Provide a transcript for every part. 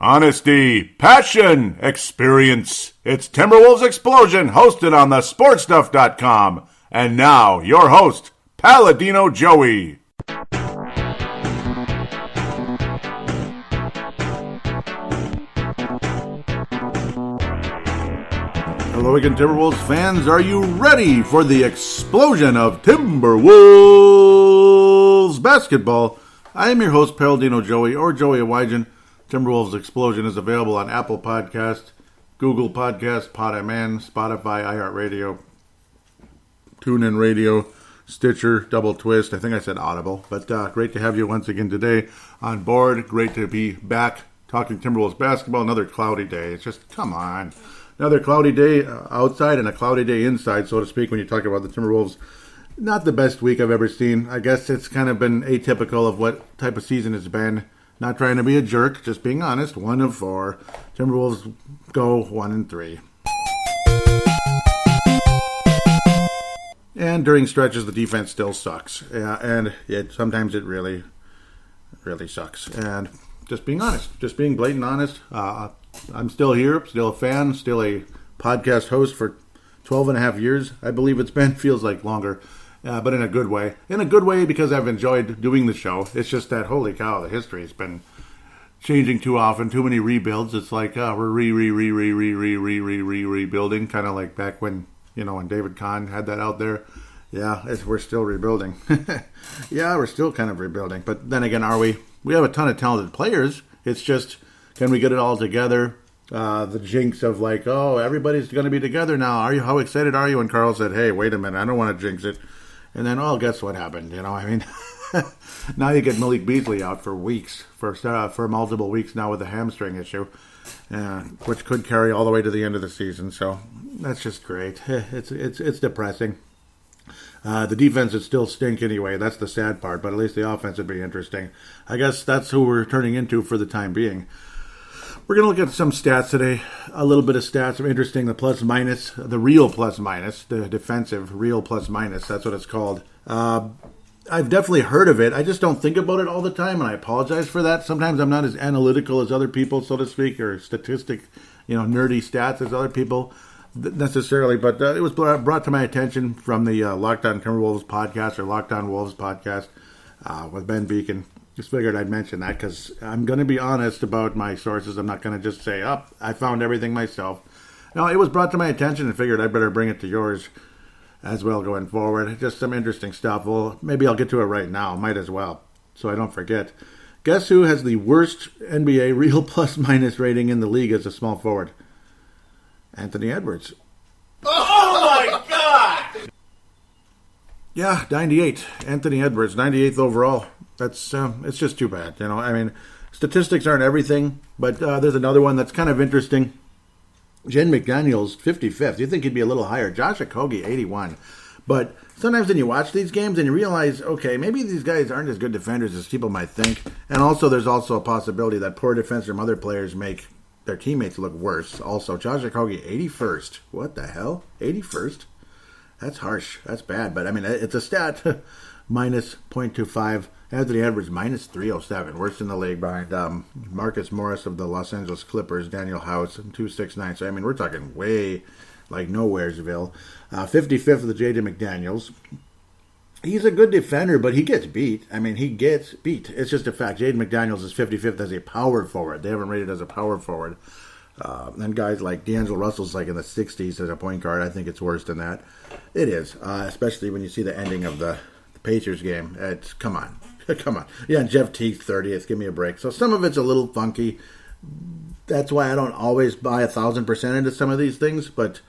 Honesty, passion, experience. It's Timberwolves Explosion, hosted on the sportstuff.com. And now, your host, Paladino Joey. Hello again, Timberwolves fans. Are you ready for the explosion of Timberwolves basketball? I am your host, Paladino Joey, or Joey Awajan. Timberwolves Explosion is available on Apple Podcast, Google Podcast, Podman, Spotify, iHeartRadio, TuneIn Radio, Stitcher, Double Twist. I think I said Audible. But great to have you once again today on board. Great to be back talking Timberwolves basketball. Another cloudy day. It's just, come on. Another cloudy day outside and a cloudy day inside, so to speak, when you talk about the Timberwolves. Not the best week I've ever seen. I guess it's kind of been atypical of what type of season it's been. Not trying to be a jerk, just being honest. 1 of 4. Timberwolves go 1-3. And during stretches, the defense still sucks. And sometimes it really, really sucks. And just being honest, just being blatant honest. I'm still here, still a fan, still a podcast host for 12 and a half years. I believe it's been, feels like longer. But in a good way. In a good way because I've enjoyed doing the show. It's just that, holy cow, the history has been changing too often. Too many rebuilds. It's like we're rebuilding. Kind of like back when, when David Kahn had that out there. Yeah, we're still rebuilding. Yeah, we're still kind of rebuilding. But then again, are we? We have a ton of talented players. It's just, can we get it all together? The jinx of like, oh, everybody's going to be together now. How excited are you? And Carl said, hey, wait a minute, I don't want to jinx it. And then, guess what happened? Now you get Malik Beasley out for weeks, for multiple weeks now with a hamstring issue, which could carry all the way to the end of the season. So that's just great. It's depressing. The defense would still stink anyway. That's the sad part. But at least the offense would be interesting. I guess that's who we're turning into for the time being. We're going to look at some stats today, a little bit of stats. Interesting, the plus-minus, the real plus-minus, the defensive real plus-minus, that's what it's called. I've definitely heard of it. I just don't think about it all the time, and I apologize for that. Sometimes I'm not as analytical as other people, so to speak, or nerdy stats as other people necessarily. But it was brought to my attention from the Locked On Timberwolves podcast, or Locked On Wolves podcast with Ben Beacon. Just figured I'd mention that because I'm going to be honest about my sources. I'm not going to just say, I found everything myself. No, it was brought to my attention and figured I'd better bring it to yours as well going forward. Just some interesting stuff. Well, maybe I'll get to it right now. Might as well, so I don't forget. Guess who has the worst NBA real plus-minus rating in the league as a small forward? Anthony Edwards. Oh, my God! Yeah, 98. Anthony Edwards, 98th overall. That's it's just too bad, statistics aren't everything, but there's another one that's kind of interesting. Jaden McDaniels, 55th. You think he'd be a little higher. Josh Okogie, 81. But sometimes when you watch these games and you realize, okay, maybe these guys aren't as good defenders as people might think. And also, there's also a possibility that poor defense from other players make their teammates look worse. Also, Josh Okogie, 81st. What the hell? 81st? That's harsh. That's bad. But, it's a stat. Minus 0.25. Anthony Edwards, minus 307. Worst in the league behind Marcus Morris of the Los Angeles Clippers, Daniel House, and 269. So, we're talking way like nowheresville. 55th of the Jaden McDaniels. He's a good defender, but he gets beat. He gets beat. It's just a fact. Jaden McDaniels is 55th as a power forward. They haven't rated as a power forward. And guys like D'Angelo Russell's like in the 60s as a point guard. I think it's worse than that. It is, especially when you see the ending of the Pacers game. Come on. Yeah, Jeff Teague 30th. Give me a break. So some of it's a little funky. That's why I don't always buy 1,000% into some of these things. But,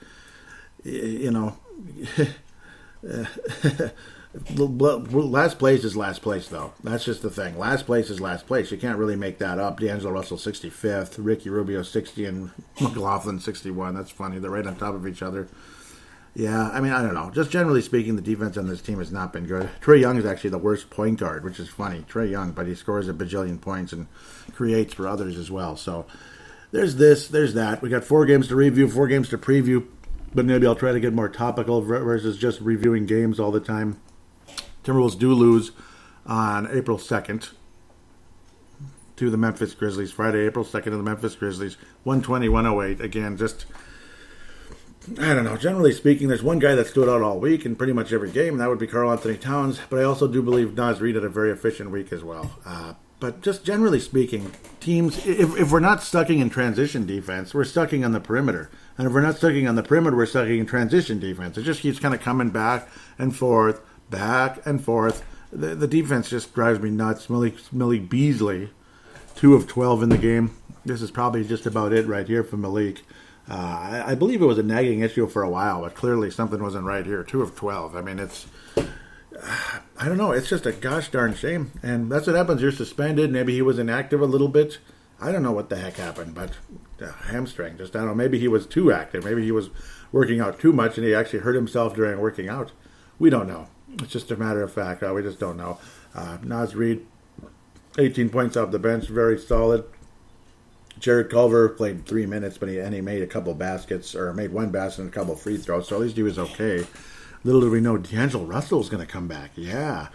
last place is last place, though. That's just the thing. Last place is last place. You can't really make that up. D'Angelo Russell 65th. Ricky Rubio 60 and McLaughlin 61. That's funny. They're right on top of each other. Yeah, I don't know. Just generally speaking, the defense on this team has not been good. Trae Young is actually the worst point guard, which is funny. Trae Young, but he scores a bajillion points and creates for others as well. So there's this, there's that. We got 4 games to review, 4 games to preview, but maybe I'll try to get more topical versus just reviewing games all the time. Timberwolves do lose on April 2nd to the Memphis Grizzlies. Friday, April 2nd to the Memphis Grizzlies. 120-108. Again, just, I don't know. Generally speaking, there's one guy that stood out all week in pretty much every game, and that would be Karl Anthony Towns. But I also do believe Naz Reid had a very efficient week as well. But just generally speaking, teams, if we're not stucking in transition defense, we're stucking on the perimeter. And if we're not stucking on the perimeter, we're stucking in transition defense. It just keeps kind of coming back and forth, back and forth. The defense just drives me nuts. Malik Beasley, 2 of 12 in the game. This is probably just about it right here for Malik. I believe it was a nagging issue for a while, but clearly something wasn't right here. 2 of 12. I mean, it's... I don't know. It's just a gosh darn shame. And that's what happens. You're suspended. Maybe he was inactive a little bit. I don't know what the heck happened, but hamstring. Just, I don't know. Maybe he was too active. Maybe he was working out too much and he actually hurt himself during working out. We don't know. It's just a matter of fact. We just don't know. Naz Reid, 18 points off the bench. Very solid. Jared Culver played 3 minutes, but he made a couple baskets, or made one basket and a couple free throws. So at least he was okay. Little did we know D'Angelo Russell was going to come back. Yeah.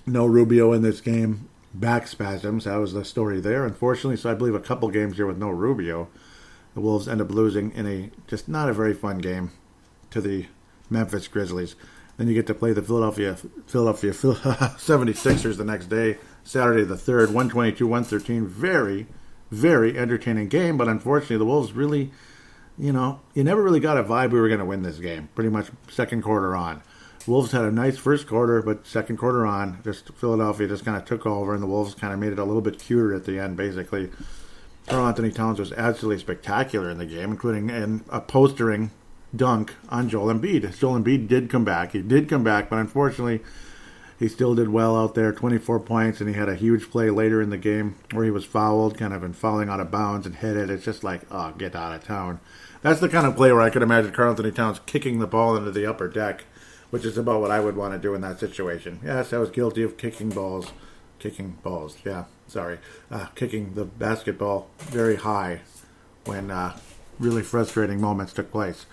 No Rubio in this game. Back spasms. That was the story there, unfortunately. So I believe a couple games here with no Rubio. The Wolves end up losing in a just not a very fun game to the Memphis Grizzlies. Then you get to play the Philadelphia 76ers the next day, Saturday the 3rd, 122-113. Very, very entertaining game. But unfortunately, the Wolves really... You never really got a vibe we were going to win this game. Pretty much second quarter on. Wolves had a nice first quarter, but second quarter on, just Philadelphia just kind of took over, and the Wolves kind of made it a little bit cuter at the end, basically. Karl Anthony Towns was absolutely spectacular in the game, including a postering dunk on Joel Embiid. Joel Embiid did come back. He did come back, but unfortunately, he still did well out there, 24 points, and he had a huge play later in the game where he was fouled, kind of, and falling out of bounds and hit it. It's just like, oh, get out of town. That's the kind of play where I could imagine Karl Anthony Towns kicking the ball into the upper deck, which is about what I would want to do in that situation. Yes, I was guilty of kicking balls. Kicking the basketball very high when really frustrating moments took place.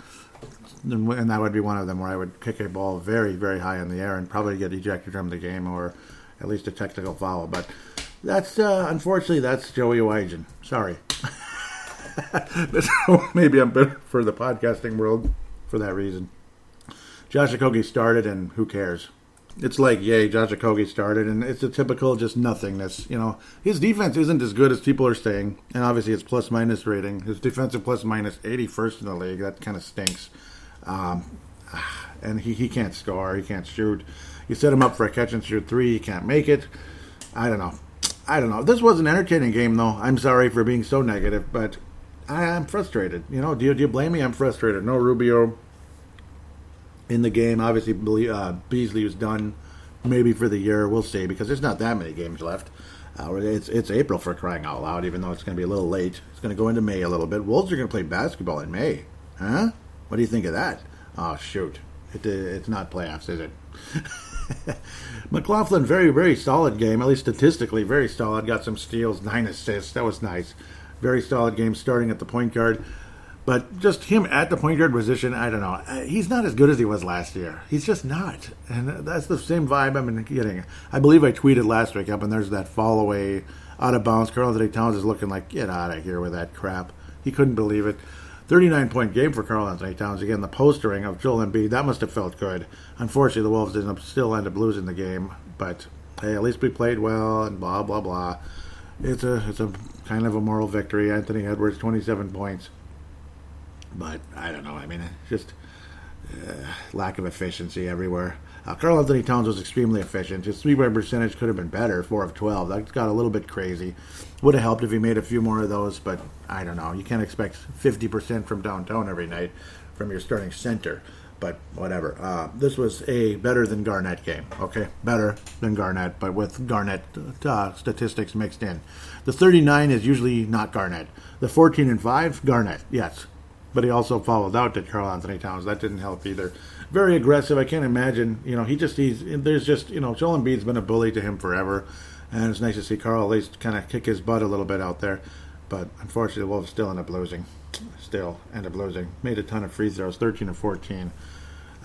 And that would be one of them where I would kick a ball very, very high in the air and probably get ejected from the game or at least a technical foul. But that's, unfortunately, that's Joey Owagen. Sorry. Maybe I'm better for the podcasting world for that reason. Josh Okogie started, and who cares? It's like, yay, Josh Okogie started, and it's a typical just nothingness. His defense isn't as good as people are saying, and obviously it's plus-minus rating. His defensive plus-minus 81st in the league. That kind of stinks. And he can't score. He can't shoot. You set him up for a catch-and-shoot 3. He can't make it. I don't know. This was an entertaining game, though. I'm sorry for being so negative, but I'm frustrated. Do you blame me? I'm frustrated. No Rubio in the game. Obviously, Beasley was done maybe for the year. We'll see, because there's not that many games left. It's April, for crying out loud, even though it's going to be a little late. It's going to go into May a little bit. Wolves are going to play basketball in May. Huh? What do you think of that? Oh, shoot. It's not playoffs, is it? McLaughlin, very, very solid game, at least statistically very solid. Got some steals, 9 assists. That was nice. Very solid game starting at the point guard. But just him at the point guard position, I don't know. He's not as good as he was last year. He's just not. And that's the same vibe I've been getting. I believe I tweeted last week up, and there's that fall away out of bounds. Karl Anthony Towns is looking like, get out of here with that crap. He couldn't believe it. 39-point game for Karl Anthony Towns. Again, the postering of Joel Embiid, that must have felt good. Unfortunately, the Wolves still end up losing the game. But, hey, at least we played well and blah, blah, blah. It's a kind of a moral victory. Anthony Edwards, 27 points. But, I don't know. I mean, it's just lack of efficiency everywhere. Karl Anthony Towns was extremely efficient. His three-point percentage could have been better, 4 of 12. That got a little bit crazy. Would have helped if he made a few more of those, but I don't know. You can't expect 50% from downtown every night from your starting center. But whatever. This was a better than Garnett game. Okay, better than Garnett, but with Garnett statistics mixed in. The 39 is usually not Garnett. The 14 and 5, Garnett, yes. But he also followed out to Karl Anthony Towns. That didn't help either. Very aggressive. I can't imagine. Joel Embiid's been a bully to him forever. And it's nice to see Karl at least kind of kick his butt a little bit out there. But unfortunately, the Wolves still end up losing. Made a ton of free throws, 13 of 14.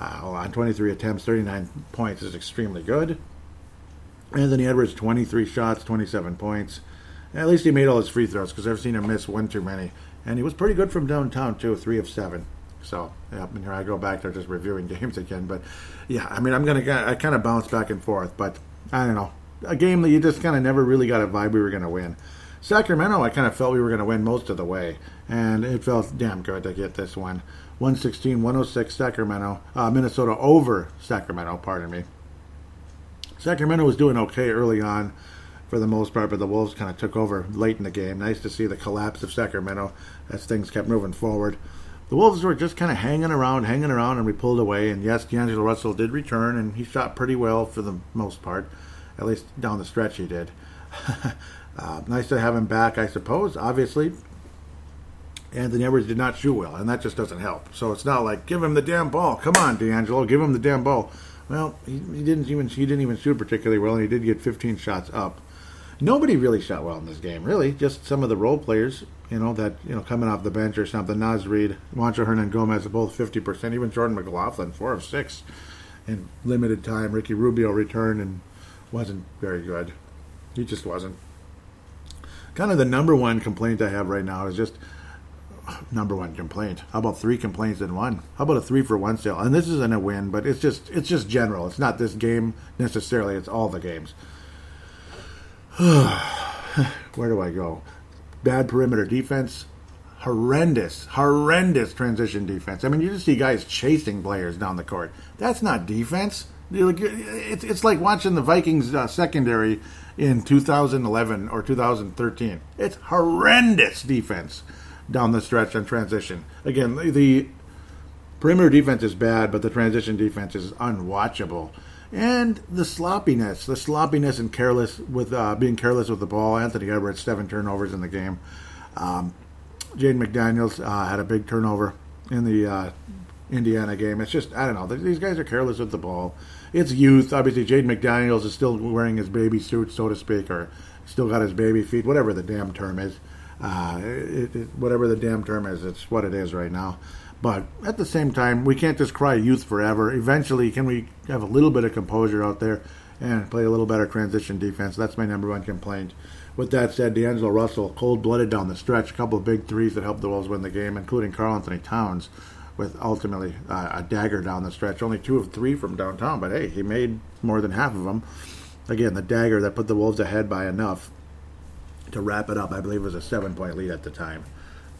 On 23 attempts, 39 points is extremely good. Anthony Edwards, 23 shots, 27 points. At least he made all his free throws because I've seen him miss one too many. And he was pretty good from downtown, too, 3 of 7. So, yeah, and here I go back there just reviewing games again. But, yeah, I mean, I kind of bounce back and forth. But, I don't know. A game that you just kind of never really got a vibe we were going to win. Sacramento, I kind of felt we were going to win most of the way. And it felt damn good to get this one. 116-106 Sacramento. Minnesota over Sacramento, pardon me. Sacramento was doing okay early on for the most part, but the Wolves kind of took over late in the game. Nice to see the collapse of Sacramento as things kept moving forward. The Wolves were just kind of hanging around, and we pulled away. And yes, D'Angelo Russell did return, and he shot pretty well for the most part. At least down the stretch he did. Nice to have him back, I suppose. Obviously, Anthony Edwards did not shoot well, and that just doesn't help. So it's not like, give him the damn ball. Come on, D'Angelo, give him the damn ball. Well, he didn't even shoot particularly well, and he did get 15 shots up. Nobody really shot well in this game, really. Just some of the role players, coming off the bench or something. Naz Reid, Juancho Hernan-Gomez, both 50%. Even Jordan McLaughlin, 4 of 6 in limited time. Ricky Rubio returned and wasn't very good. He just wasn't. Kind of the number one complaint I have right now is just number one complaint. How about 3 complaints in one? How about a 3-for-1 sale? And this isn't a win, but it's just general. It's not this game necessarily. It's all the games. Where do I go? Bad perimeter defense. Horrendous transition defense. I mean, you just see guys chasing players down the court. That's not defense. It's like watching the Vikings secondary in 2011 or 2013. It's horrendous defense down the stretch on transition. Again, the perimeter defense is bad, but the transition defense is unwatchable. And the sloppiness and being careless with the ball. Anthony Edwards, 7 turnovers in the game. Jaden McDaniels had a big turnover in the Indiana game. It's just, I don't know. These guys are careless with the ball. It's youth. Obviously, Jaden McDaniels is still wearing his baby suit, so to speak, or still got his baby feet, whatever the damn term is. Whatever the damn term is, it's what it is right now. But at the same time, we can't just cry youth forever. Eventually, can we have a little bit of composure out there and play a little better transition defense? That's my number one complaint. With that said, D'Angelo Russell, cold-blooded down the stretch, a couple of big threes that helped the Wolves win the game, including Karl Anthony Towns, with ultimately a dagger down the stretch. Only 2 of 3 from downtown, but hey, he made more than half of them. Again, the dagger that put the Wolves ahead by enough to wrap it up. I believe it was a 7-point lead at the time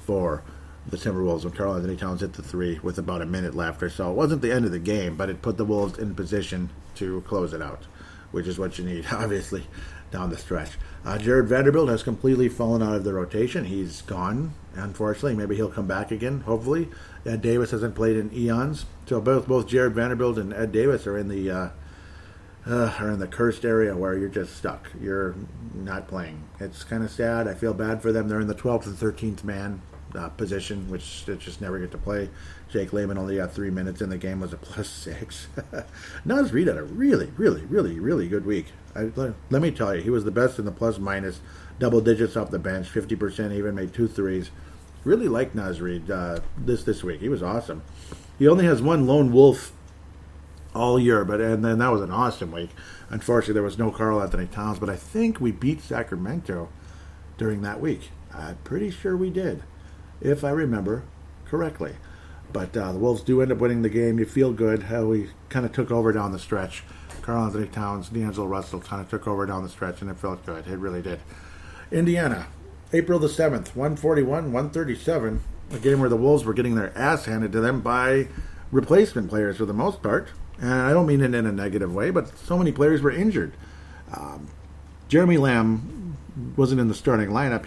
for the Timberwolves when Karl Anthony Towns hit the 3 with about a minute left or so. It wasn't the end of the game, but it put the Wolves in position to close it out, which is what you need, obviously, down the stretch. Jared Vanderbilt has completely fallen out of the rotation. He's gone, unfortunately. Maybe he'll come back again, hopefully. Ed Davis hasn't played in eons. So both Jared Vanderbilt and Ed Davis are in the cursed area where you're just stuck. You're not playing. It's kind of sad. I feel bad for them. They're in the 12th and 13th man position, which they just never get to play. Jake Layman only got 3 minutes in the game, was a +6. Naz Reid had a really, really, really, really good week. Let me tell you, he was the best in the plus-minus, double digits off the bench, 50% even, made 2 threes. Really liked Naz Reid this week. He was awesome. He only has 1 lone wolf all year, and then that was an awesome week. Unfortunately, there was no Karl Anthony Towns, but I think we beat Sacramento during that week. I'm pretty sure we did, if I remember correctly. But the Wolves do end up winning the game. You feel good how we kind of took over down the stretch. Karl Anthony Towns, D'Angelo Russell kind of took over down the stretch, and it felt good. It really did. Indiana, April the 7th, 141-137. A game where the Wolves were getting their ass handed to them by replacement players for the most part. And I don't mean it in a negative way, but so many players were injured. Jeremy Lamb wasn't in the starting lineup.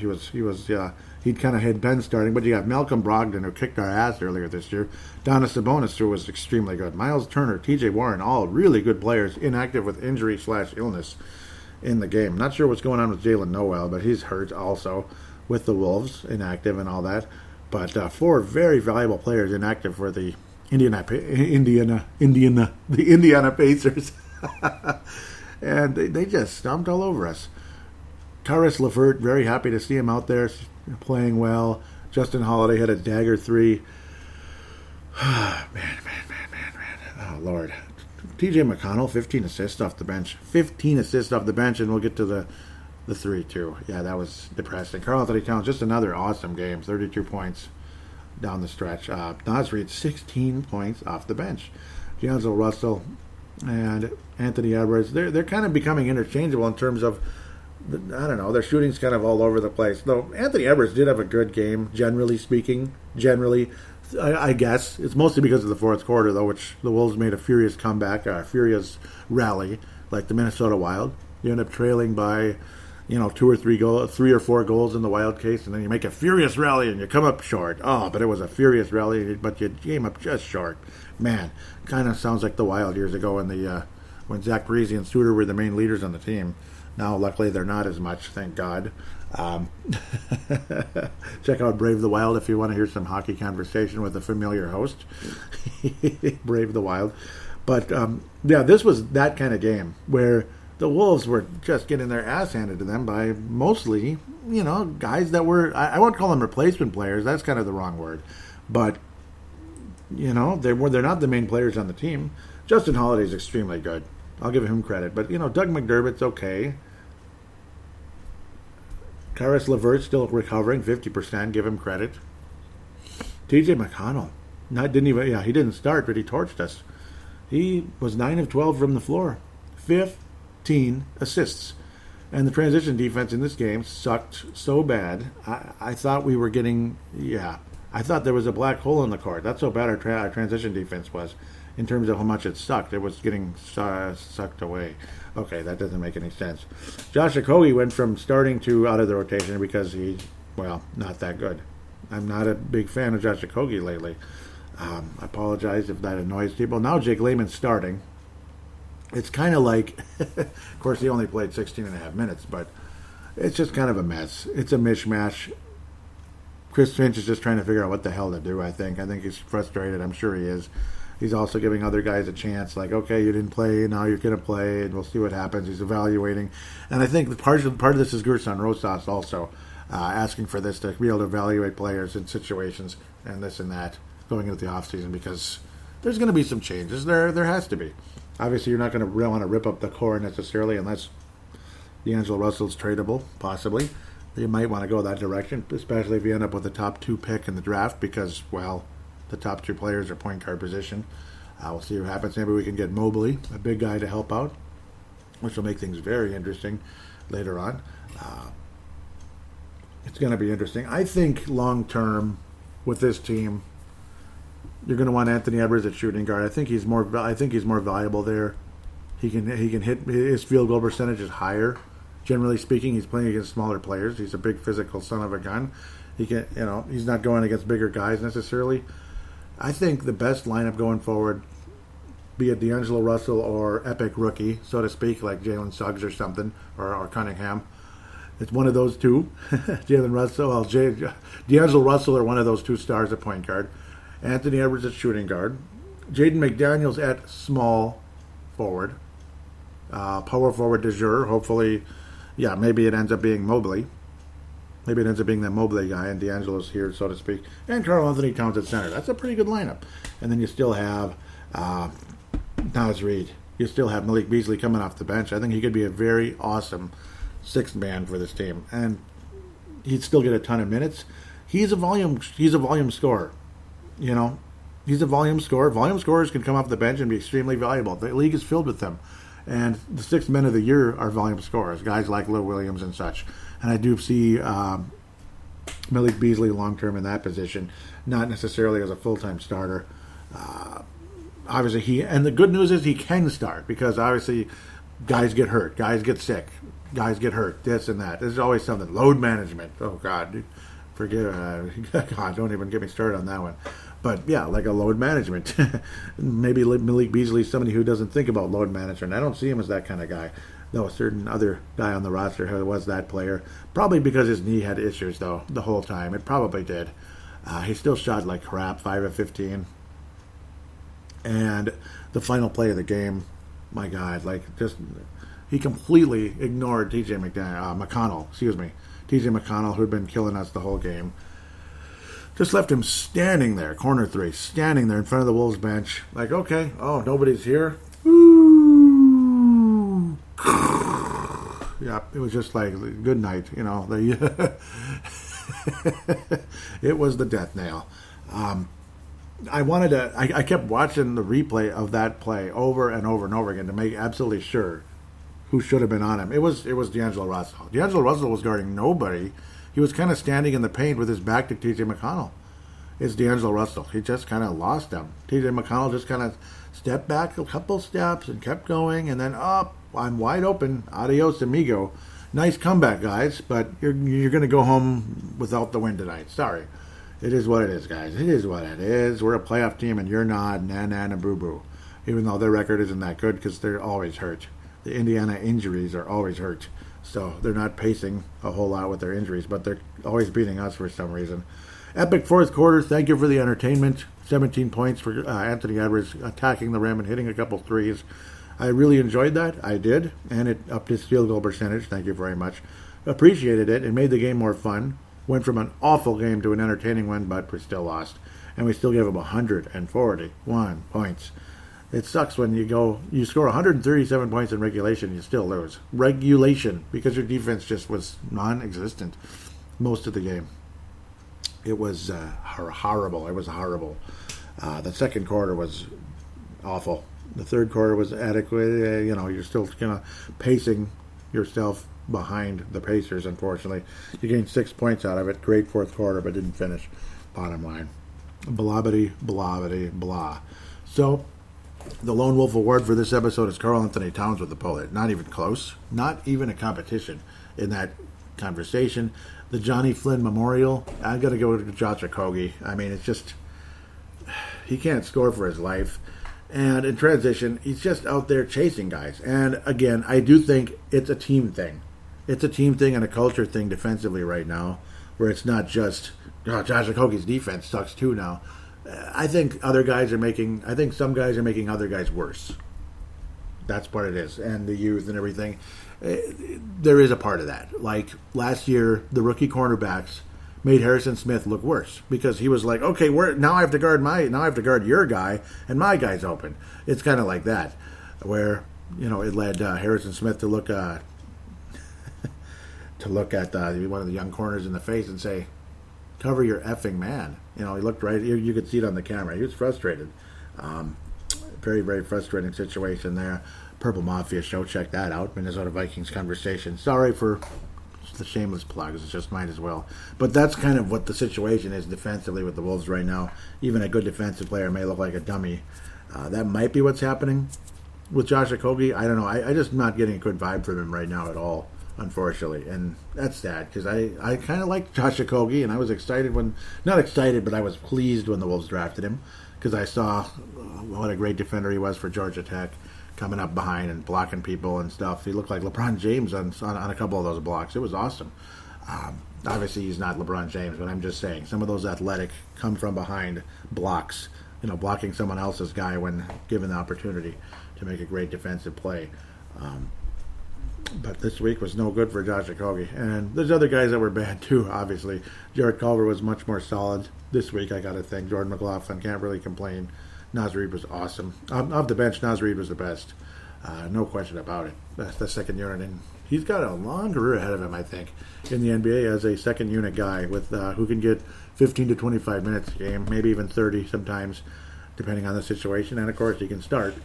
He'd kind of had been starting, but you got Malcolm Brogdon, who kicked our ass earlier this year. Donis Sabonis, who was extremely good. Miles Turner, T.J. Warren, all really good players, inactive with injury/illness in the game. Not sure what's going on with Jalen Noel, but he's hurt also with the Wolves, inactive and all that. But 4 very valuable players inactive for the Indiana Pacers. And they just stomped all over us. Karis LeVert, very happy to see him out there playing well. Justin Holiday had a dagger 3. Man. Oh, Lord. TJ McConnell, 15 assists off the bench. 15 assists off the bench, and we'll get to the 3 too. Yeah, that was depressing. Karl Anthony Towns, just another awesome game. 32 points down the stretch. Naz Reid, 16 points off the bench. D'Angelo Russell and Anthony Edwards, they're kind of becoming interchangeable in terms of, I don't know, their shooting's kind of all over the place. Though Anthony Edwards did have a good game, generally speaking. I guess. It's mostly because of the fourth quarter, though, which the Wolves made a furious comeback, a furious rally, like the Minnesota Wild. You end up trailing by, 3 or 4 goals in the Wild case, and then you make a furious rally and you come up short. Oh, but it was a furious rally, but you came up just short. Man, kind of sounds like the Wild years ago when Zach Parise and Suter were the main leaders on the team. Now, luckily, they're not as much, thank God. Check out Brave the Wild if you want to hear some hockey conversation with a familiar host. Brave the Wild. But, this was that kind of game where the Wolves were just getting their ass handed to them by mostly, guys that were, I won't call them replacement players. That's kind of the wrong word. But, they're not the main players on the team. Justin Holiday's extremely good. I'll give him credit. But, Doug McDermott's okay. Karis LeVert's still recovering, 50%. Give him credit. TJ McConnell. He didn't start, but he torched us. He was 9 of 12 from the floor. 15 assists. And the transition defense in this game sucked so bad. I thought we were getting, I thought there was a black hole in the court. That's how bad our transition defense was in terms of how much it sucked. It was getting sucked away. Okay, that doesn't make any sense. Josh Okogie went from starting to out of the rotation because he's, not that good. I'm not a big fan of Josh Okogie lately. I apologize if that annoys people. Now Jake Layman's starting. It's kind of like, of course, he only played 16 and a half minutes, but it's just kind of a mess. It's a mishmash. Chris Finch is just trying to figure out what the hell to do, I think. I think he's frustrated. I'm sure he is. He's also giving other guys a chance, like, okay, you didn't play, now you're going to play, and we'll see what happens. He's evaluating. And I think part of this is Gerson Rosas also asking for this to be able to evaluate players in situations and this and that going into the offseason, because there's going to be some changes. There has to be. Obviously, you're not going to want to rip up the core necessarily unless D'Angelo Russell's tradable, possibly. You might want to go that direction, especially if you end up with a top 2 pick in the draft because, the top 2 players are point guard position. We'll see what happens. Maybe we can get Mobley, a big guy, to help out, which will make things very interesting later on. It's going to be interesting. I think long term with this team, you're going to want Anthony Edwards at shooting guard. I think he's more valuable there. He can hit, his field goal percentage is higher. Generally speaking, he's playing against smaller players. He's a big physical son of a gun. He can, he's not going against bigger guys necessarily. I think the best lineup going forward, be it D'Angelo Russell or epic rookie, so to speak, like Jalen Suggs or something, or Cunningham. It's one of those two. D'Angelo Russell or one of those 2 stars at point guard. Anthony Edwards at shooting guard. Jaden McDaniels at small forward. Power forward de jure. Hopefully, maybe it ends up being Mobley. Maybe it ends up being that Mobley guy, and D'Angelo's here, so to speak. And Karl Anthony Towns at center. That's a pretty good lineup. And then you still have Naz Reid. You still have Malik Beasley coming off the bench. I think he could be a very awesome 6th man for this team. And he'd still get a ton of minutes. He's a volume scorer. He's a volume scorer. Volume scorers can come off the bench and be extremely valuable. The league is filled with them. And the 6th men of the year are volume scorers, guys like Lou Williams and such. And I do see Malik Beasley long-term in that position, not necessarily as a full-time starter. Obviously, and the good news is he can start, because obviously guys get hurt, guys get sick, guys get hurt, this and that. There's always something. Load management. Oh, God. God, don't even get me started on that one. But, like a load management. Maybe Malik Beasley is somebody who doesn't think about load management. I don't see him as that kind of guy. Though a certain other guy on the roster who was that player. Probably because his knee had issues, though, the whole time. It probably did. He still shot like crap, 5 of 15. And the final play of the game, my God, he completely ignored TJ McConnell, TJ McConnell, who'd been killing us the whole game. Just left him standing there, corner 3, standing there in front of the Wolves bench. Like, okay, nobody's here. Woo! Yeah, it was just like good night, it was the death nail. I kept watching the replay of that play over and over and over again to make absolutely sure who should have been on him. It was D'Angelo Russell. D'Angelo Russell was guarding nobody. He was kind of standing in the paint with his back to T.J. McConnell. It's D'Angelo Russell. He just kind of lost him. T.J. McConnell just kind of stepped back a couple steps and kept going, and then up. I'm wide open. Adios, amigo. Nice comeback, guys, but you're going to go home without the win tonight. Sorry. It is what it is, guys. It is what it is. We're a playoff team, and you're not. Na boo-boo. Even though their record isn't that good because they're always hurt. The Indiana injuries are always hurt. So they're not pacing a whole lot with their injuries, but they're always beating us for some reason. Epic fourth quarter. Thank you for the entertainment. 17 points for Anthony Edwards attacking the rim and hitting a couple threes. I really enjoyed that. I did. And it upped his field goal percentage. Thank you very much. Appreciated it. It made the game more fun. Went from an awful game to an entertaining one, but we still lost. And we still gave him 141 points. It sucks when you score 137 points in regulation, and you still lose. Regulation, because your defense just was non-existent most of the game. It was horrible. It was horrible. The second quarter was awful. The third quarter was adequate. You're still kind of pacing yourself behind the Pacers, unfortunately. You gained 6 points out of it. Great fourth quarter, but didn't finish. Bottom line. Blah. So, the Lone Wolf Award for this episode is Karl Anthony Towns with the bullet. Not even close. Not even a competition in that conversation. The Johnny Flynn Memorial, I got to go to Josh Okogie. I mean, it's just, he can't score for his life. And in transition, he's just out there chasing guys. And again, I do think it's a team thing. It's a team thing and a culture thing defensively right now, where it's not just, Josh Okogie's defense sucks too now. I think some guys are making other guys worse. That's what it is. And the youth and everything. There is a part of that. Like last year, the rookie cornerbacks made Harrison Smith look worse because he was like, okay, now I have to guard your guy, and my guy's open. It's kind of like that, where it led Harrison Smith to look at one of the young corners in the face and say, "Cover your effing man." He looked right. You could see it on the camera. He was frustrated. Very, very frustrating situation there. Purple Mafia show, check that out. Minnesota Vikings conversation. Sorry for the shameless plugs. It's just might as well. But that's kind of what the situation is defensively with the Wolves right now. Even a good defensive player may look like a dummy. That might be what's happening with Josh Okogie. I don't know. I just not getting a good vibe from him right now at all, unfortunately. And that's sad because I kind of like Josh Okogie, and I was excited not excited, but I was pleased when the Wolves drafted him because I saw what a great defender he was for Georgia Tech, coming up behind and blocking people and stuff. He looked like LeBron James on a couple of those blocks. It was awesome. Obviously, he's not LeBron James, but I'm just saying some of those athletic come from behind blocks, blocking someone else's guy when given the opportunity to make a great defensive play. But this week was no good for Josh Okogie. And there's other guys that were bad too, obviously. Jared Culver was much more solid this week, I got to think. Jordan McLaughlin, can't really complain. Naz Reid was awesome. Off the bench, Naz Reid was the best. No question about it. That's the second unit. And he's got a long career ahead of him, I think, in the NBA as a second unit guy with who can get 15 to 25 minutes a game, maybe even 30 sometimes, depending on the situation. And, of course, he can start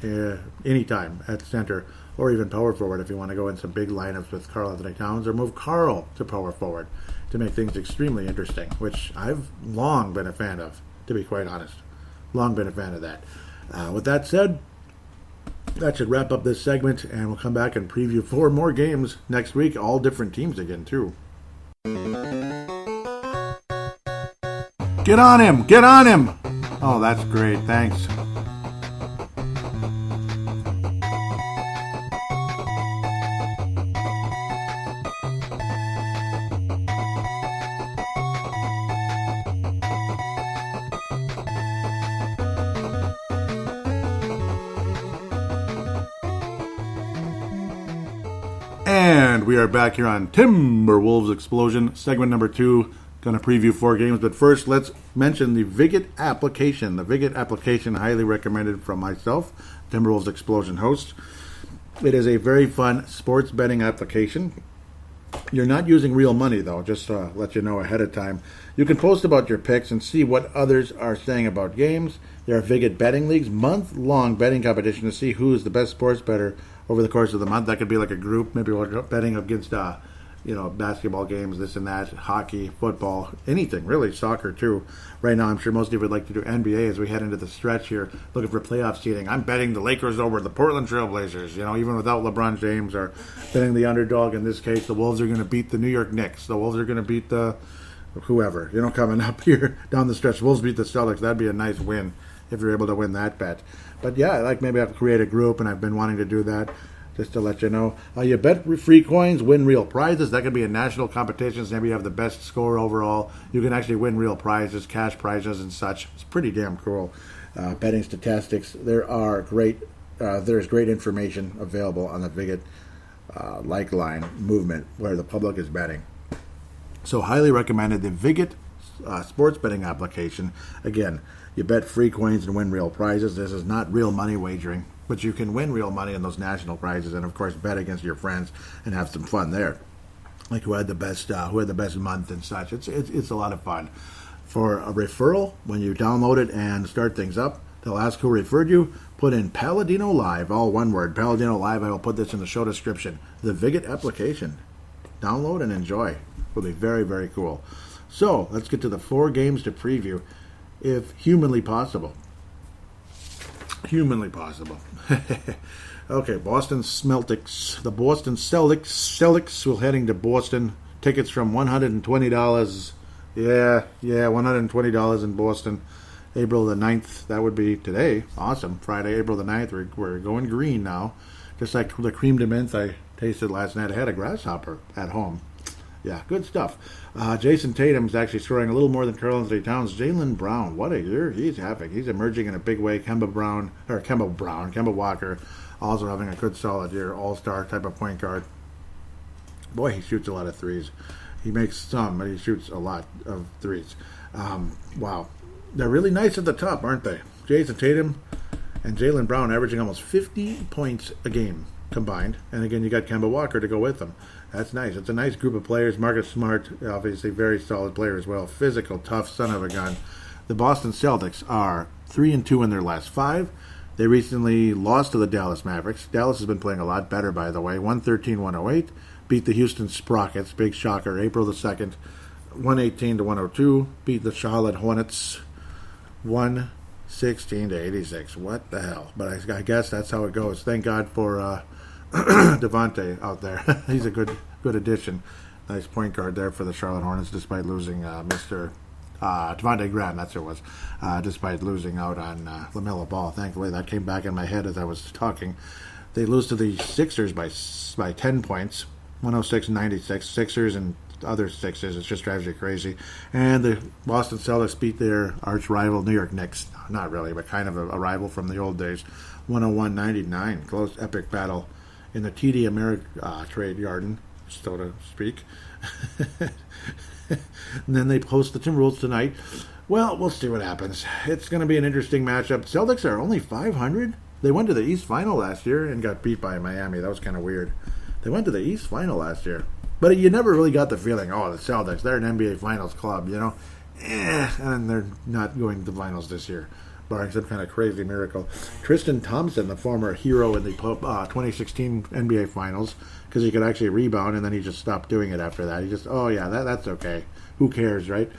anytime at center or even power forward if you want to go in some big lineups with Karl Anthony Towns or move Karl to power forward to make things extremely interesting, which I've long been a fan of, to be quite honest. Long been a fan of that. With that said, that should wrap up this segment, and we'll come back and preview 4 more games next week, all different teams again, too. Get on him! Get on him! Oh, that's great. Thanks. And we are back here on Timberwolves Explosion, segment number 2. Going to preview 4 games, but first let's mention the Vig It application. The Vig It application, highly recommended from myself, Timberwolves Explosion host. It is a very fun sports betting application. You're not using real money, though, just to let you know ahead of time. You can post about your picks and see what others are saying about games. There are Vig It betting leagues, month-long betting competition to see who is the best sports bettor over the course of the month. That could be like a group, maybe we're betting against, basketball games, this and that, hockey, football, anything, really, soccer too. Right now, I'm sure most of you would like to do NBA as we head into the stretch here, looking for playoff seeding. I'm betting the Lakers over the Portland Trailblazers, even without LeBron James, or betting the underdog. In this case, the Wolves are going to beat the New York Knicks. The Wolves are going to beat the whoever, coming up here down the stretch. Wolves beat the Celtics. That'd be a nice win if you're able to win that bet. But yeah, like maybe I've created a group, and I've been wanting to do that. Just to let you know, you bet free coins, win real prizes. That could be in national competitions. Maybe you have the best score overall. You can actually win real prizes, cash prizes, and such. It's pretty damn cool. Betting statistics. There's great information available on the Vig It like line movement where the public is betting. So highly recommended the Vig It sports betting application. Again, you bet free coins and win real prizes. This is not real money wagering, but you can win real money in those national prizes, and of course bet against your friends and have some fun there. Like who had the best month and such. It's a lot of fun. For a referral, when you download it and start things up, they'll ask who referred you. Put in Paladinolive, all one word, Paladinolive. I will put this in the show description. The Vig It application. Download and enjoy. Will be very, very cool. So let's get to the 4 games to preview, if humanly possible. Humanly possible. Okay, Boston Celtics. The Boston Celtics will heading to Boston. Tickets from $120. Yeah, $120 in Boston. April the 9th. That would be today. Awesome. Friday, April the 9th. We're going green now. Just like the cream de menthe I tasted last night. I had a grasshopper at home. Yeah, good stuff. Jason Tatum's actually scoring a little more than Karl-Anthony Towns. Jaylen Brown, what a year he's having. He's emerging in a big way. Kemba Walker, also having a good solid year. All-star type of point guard. Boy, he shoots a lot of threes. He makes some, but he shoots a lot of threes. Wow. They're really nice at the top, aren't they? Jason Tatum and Jaylen Brown averaging almost 50 points a game combined. And again, you got Kemba Walker to go with them. That's nice. It's a nice group of players. Marcus Smart, obviously very solid player as well. Physical, tough son of a gun. The Boston Celtics are 3-2 in their last 5. They recently lost to the Dallas Mavericks. Dallas has been playing a lot better, by the way. 113-108. Beat the Houston Sprockets. Big shocker. April the 2nd. 118-102. Beat the Charlotte Hornets. 116-86. What the hell? But I guess that's how it goes. Thank God for Devontae out there. He's a good addition. Nice point guard there for the Charlotte Hornets, despite losing Mr. Devontae Graham, that's who it was, despite losing out on LaMelo Ball. Thankfully, that came back in my head as I was talking. They lose to the Sixers by 10 points, 106-96. Sixers and other Sixers, it just drives you crazy. And the Boston Celtics beat their arch rival New York Knicks. Not really, but kind of a rival from the old days. 101-99. Close, epic battle in the TD Ameritrade Garden, so to speak. And then they host the Timberwolves tonight. Well, we'll see what happens. It's going to be an interesting matchup. Celtics are only 500. They went to the East Final last year and got beat by Miami. That was kind of weird. They went to the East Final last year. But you never really got the feeling, oh, the Celtics, they're an NBA Finals club, and they're not going to the finals this year, barring some kind of crazy miracle. Tristan Thompson, the former hero in the 2016 NBA Finals, because he could actually rebound, and then he just stopped doing it after that. He just, that's okay. Who cares, right?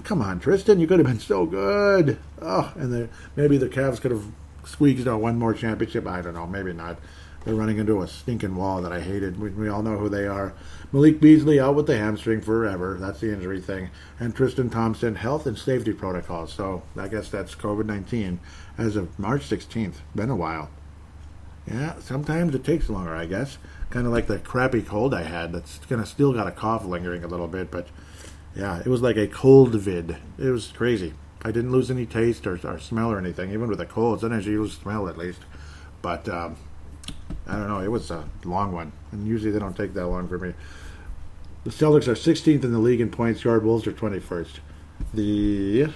Come on, Tristan, you could have been so good. Oh, and maybe the Cavs could have squeezed out one more championship. I don't know, maybe not. They're running into a stinking wall that I hated. We all know who they are. Malik Beasley out with the hamstring forever. That's the injury thing. And Tristan Thompson, health and safety protocols. So I guess that's COVID-19 as of March 16th. Been a while. Yeah, sometimes it takes longer, I guess. Kind of like the crappy cold I had that's still got a cough lingering a little bit. But yeah, it was like a cold vid. It was crazy. I didn't lose any taste or smell or anything. Even with a cold, sometimes you lose smell at least. But I don't know. It was a long one. And usually they don't take that long for me. The Celtics are 16th in the league in points. Yard Wolves are 21st. The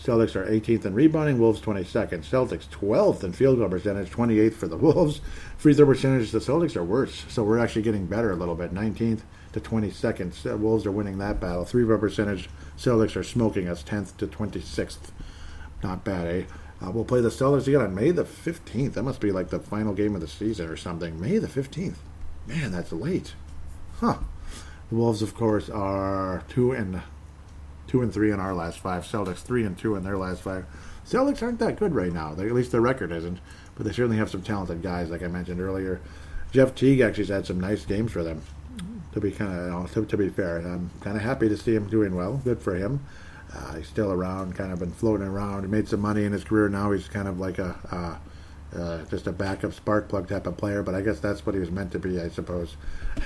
Celtics are 18th in rebounding, Wolves 22nd. Celtics 12th in field goal percentage, 28th for the Wolves. Free throw percentage, the Celtics are worse, so we're actually getting better a little bit. 19th to 22nd. Wolves are winning that battle. Three throw percentage, Celtics are smoking us, 10th to 26th. Not bad, eh? We'll play the Celtics again on May the 15th. That must be like the final game of the season or something. May the 15th. Man, that's late. Huh. The Wolves, of course, are 2-3 in our last 5. Celtics 3-2 in their last 5. Celtics aren't that good right now. At least their record isn't. But they certainly have some talented guys, like I mentioned earlier. Jeff Teague actually's had some nice games for them. To be to be fair, I'm kind of happy to see him doing well. Good for him. He's still around, kind of been floating around. He made some money in his career. Now he's kind of like just a backup spark plug type of player. But I guess that's what he was meant to be, I suppose.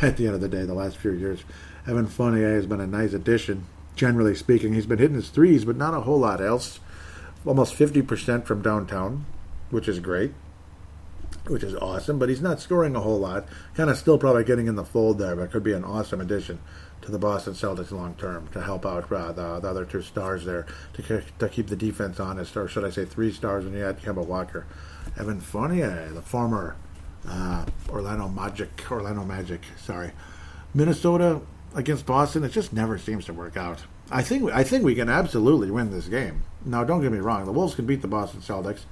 At the end of the day, the last few years, Evan Fournier has been a nice addition. Generally speaking, he's been hitting his threes, but not a whole lot else. Almost 50% from downtown, which is great, which is awesome. But he's not scoring a whole lot. Kind of still probably getting in the fold there, but could be an awesome addition to the Boston Celtics long term to help out the other 2 stars there to keep the defense honest, or should I say 3 stars when you add Kemba Walker. Evan Fournier, the former Orlando Magic, Minnesota against Boston, it just never seems to work out. I think we can absolutely win this game. Now, don't get me wrong, the Wolves can beat the Boston Celtics.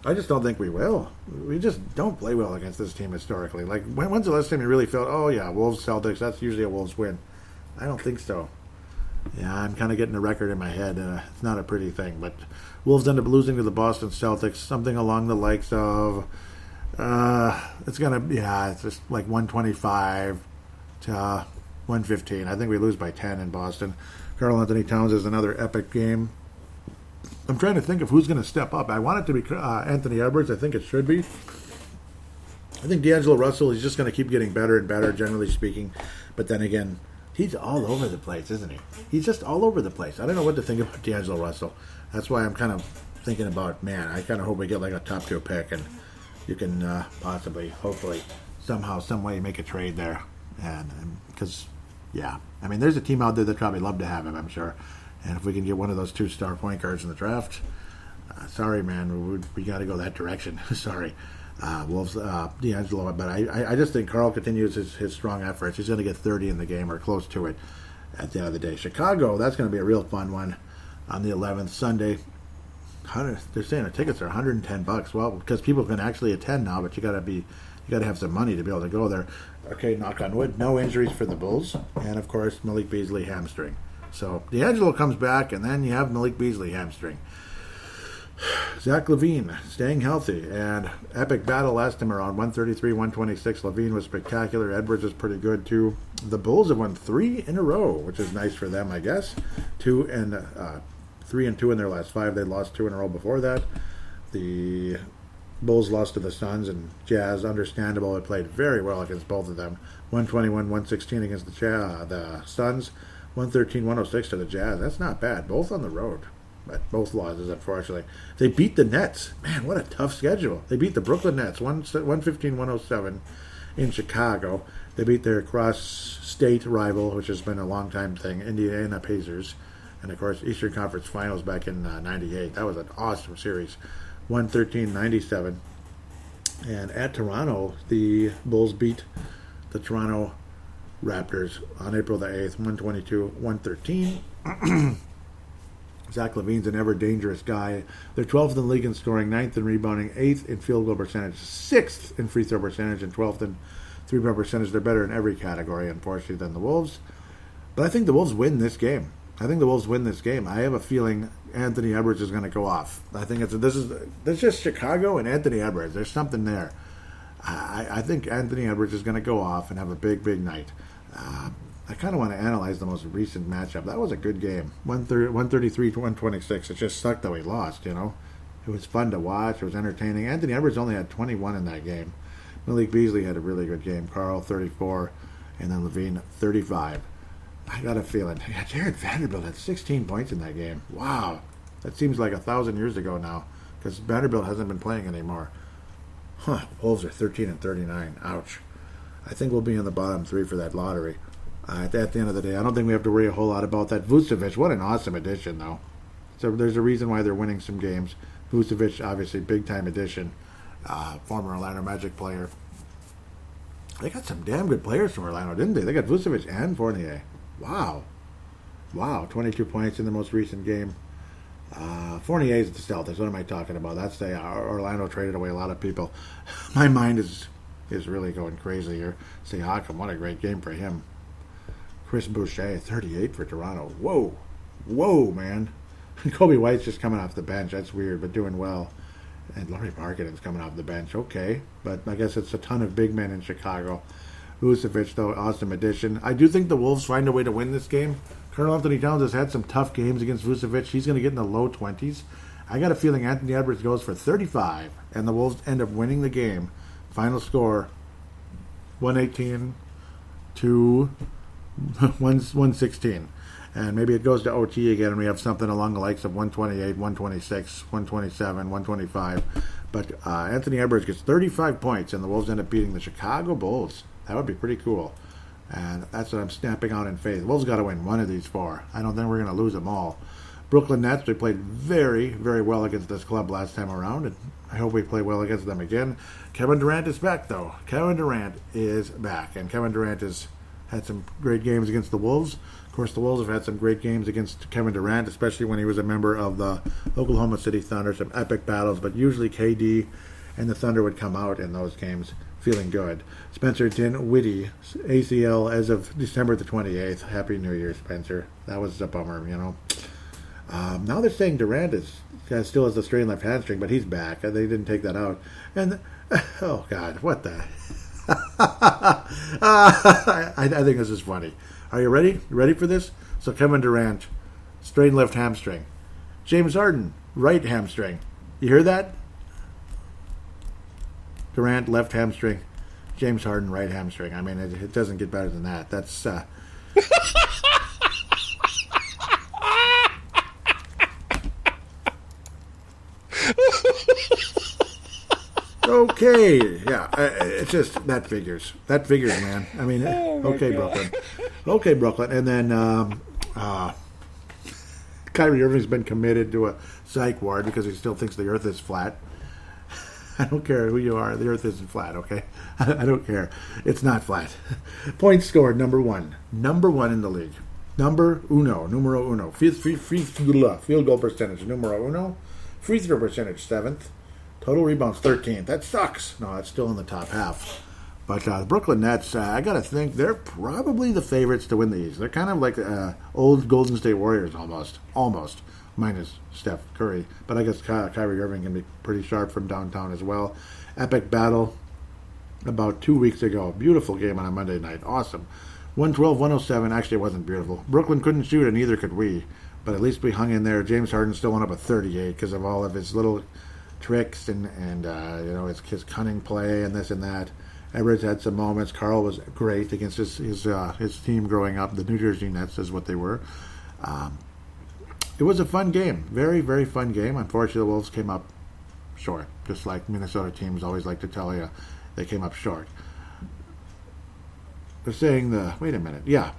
I just don't think we will. We just don't play well against this team historically. Like, when's the last time you really felt, oh yeah, Wolves Celtics, that's usually a Wolves win? I don't think so. Yeah, I'm kind of getting a record in my head. It's not a pretty thing, but Wolves end up losing to the Boston Celtics, something along the likes of, it's just like 125 to 115. I think we lose by 10 in Boston. Karl Anthony Towns is another epic game. I'm trying to think of who's going to step up. I want it to be Anthony Edwards. I think it should be. I think D'Angelo Russell is just going to keep getting better and better, generally speaking. But then again, he's all over the place, isn't he? He's just all over the place. I don't know what to think about D'Angelo Russell. That's why I'm kind of thinking about, man, I kind of hope we get like a top 2 pick, and you can possibly, hopefully, somehow, some way make a trade there. And because, yeah, I mean, there's a team out there that probably love to have him, I'm sure. And if we can get one of those 2-star point guards in the draft, sorry, man, we got to go that direction. Sorry. Wolves, D'Angelo, but I just think Karl continues his strong efforts. He's going to get 30 in the game or close to it at the end of the day. Chicago, that's going to be a real fun one on the 11th, Sunday. They're saying the tickets are $110. Well, because people can actually attend now, but you got to have some money to be able to go there. Okay, knock on wood, no injuries for the Bulls, and of course Malik Beasley hamstring. So D'Angelo comes back, and then you have Malik Beasley hamstring. Zach LaVine staying healthy, and epic battle last time around, 133-126. LaVine was spectacular. Edwards is pretty good too. The Bulls have won 3 in a row, which is nice for them, I guess. 3-2 in their last 5. They lost 2 in a row before that. The Bulls lost to the Suns, and Jazz, understandable. They played very well against both of them. 121-116 against the Suns. 113-106 to the Jazz. That's not bad. Both on the road. But both losses, unfortunately. They beat the Nets. Man, what a tough schedule. They beat the Brooklyn Nets, 115-107 in Chicago. They beat their cross-state rival, which has been a long-time thing, Indiana Pacers. And, of course, Eastern Conference Finals back in 98. That was an awesome series. 113-97. And at Toronto, the Bulls beat the Toronto Raptors on April the 8th, 122-113. Zach LaVine's an ever-dangerous guy. They're 12th in the league in scoring, 9th in rebounding, 8th in field goal percentage, 6th in free throw percentage, and 12th in three-point percentage. They're better in every category, unfortunately, than the Wolves. But I think the Wolves win this game. I have a feeling Anthony Edwards is going to go off. I think this is just Chicago and Anthony Edwards. There's something there. I think Anthony Edwards is going to go off and have a big, big night. I kind of want to analyze the most recent matchup. That was a good game. 133-126. It just sucked that we lost, you know. It was fun to watch. It was entertaining. Anthony Edwards only had 21 in that game. Malik Beasley had a really good game. Karl, 34. And then LaVine, 35. I got a feeling. Yeah, Jared Vanderbilt had 16 points in that game. Wow. That seems like 1,000 years ago now. Because Vanderbilt hasn't been playing anymore. Wolves are 13-39. Ouch. I think we'll be in the bottom 3 for that lottery. At the end of the day, I don't think we have to worry a whole lot about that. Vucevic, what an awesome addition, though. So there's a reason why they're winning some games. Vucevic, obviously, big-time addition. Former Orlando Magic player. They got some damn good players from Orlando, didn't they? They got Vucevic and Fournier. Wow. 22 points in the most recent game. Fournier's at the Celtics. What am I talking about? That's the Orlando traded away a lot of people. My mind is really going crazy here. Siakam, what a great game for him. Chris Boucher, 38 for Toronto. Whoa, man. Kobe White's just coming off the bench. That's weird, but doing well. And Lauri Markkanen's coming off the bench. Okay, but I guess it's a ton of big men in Chicago. Vucevic, though, awesome addition. I do think the Wolves find a way to win this game. Colonel Anthony Towns has had some tough games against Vucevic. He's going to get in the low 20s. I got a feeling Anthony Edwards goes for 35, and the Wolves end up winning the game. Final score, 118 to 116. And maybe it goes to OT again, and we have something along the likes of 128, 126, 127, 125. But Anthony Edwards gets 35 points, and the Wolves end up beating the Chicago Bulls. That would be pretty cool. And that's what I'm snapping out in faith. The Wolves got to win one of these four. I don't think we're going to lose them all. Brooklyn Nets, we played very, very well against this club last time around, and I hope we play well against them again. Kevin Durant is back, though. Kevin Durant is back, and Kevin Durant has had some great games against the Wolves. Of course, the Wolves have had some great games against Kevin Durant, especially when he was a member of the Oklahoma City Thunder, some epic battles, but usually KD and the Thunder would come out in those games feeling good. Spencer Dinwiddie, ACL as of December the 28th. Happy New Year, Spencer. That was a bummer, you know. Now they're saying Durant still has the strained left hamstring, but he's back. They didn't take that out. And, oh, God, what the... I think this is funny. Are you ready? You ready for this? So Kevin Durant, strained left hamstring. James Harden, right hamstring. You hear that? Durant, left hamstring. James Harden, right hamstring. I mean, it doesn't get better than that. That's... Okay, yeah, it's just, that figures, man. I mean, okay, Brooklyn. Okay, Brooklyn. And then Kyrie Irving's been committed to a psych ward because he still thinks the earth is flat. I don't care who you are, the earth isn't flat, okay? I don't care. It's not flat. Points scored, number one. Number one in the league. Numero uno. Field goal percentage, numero uno. Free throw percentage, 7th. Total rebounds, 13th. That sucks. No, it's still in the top half. But the Brooklyn Nets, I got to think, they're probably the favorites to win the East. They're kind of like old Golden State Warriors almost, minus Steph Curry. But I guess Kyrie Irving can be pretty sharp from downtown as well. Epic battle about 2 weeks ago. Beautiful game on a Monday night. Awesome. 112-107. Actually, it wasn't beautiful. Brooklyn couldn't shoot, and neither could we. But at least we hung in there. James Harden still went up a 38 because of all of his little tricks and his cunning play and this and that. Edwards had some moments. Carl was great against his team growing up. The New Jersey Nets is what they were. It was a fun game. Very, very fun game. Unfortunately, the Wolves came up short. Just like Minnesota teams always like to tell you, they came up short. They're saying wait a minute. Yeah.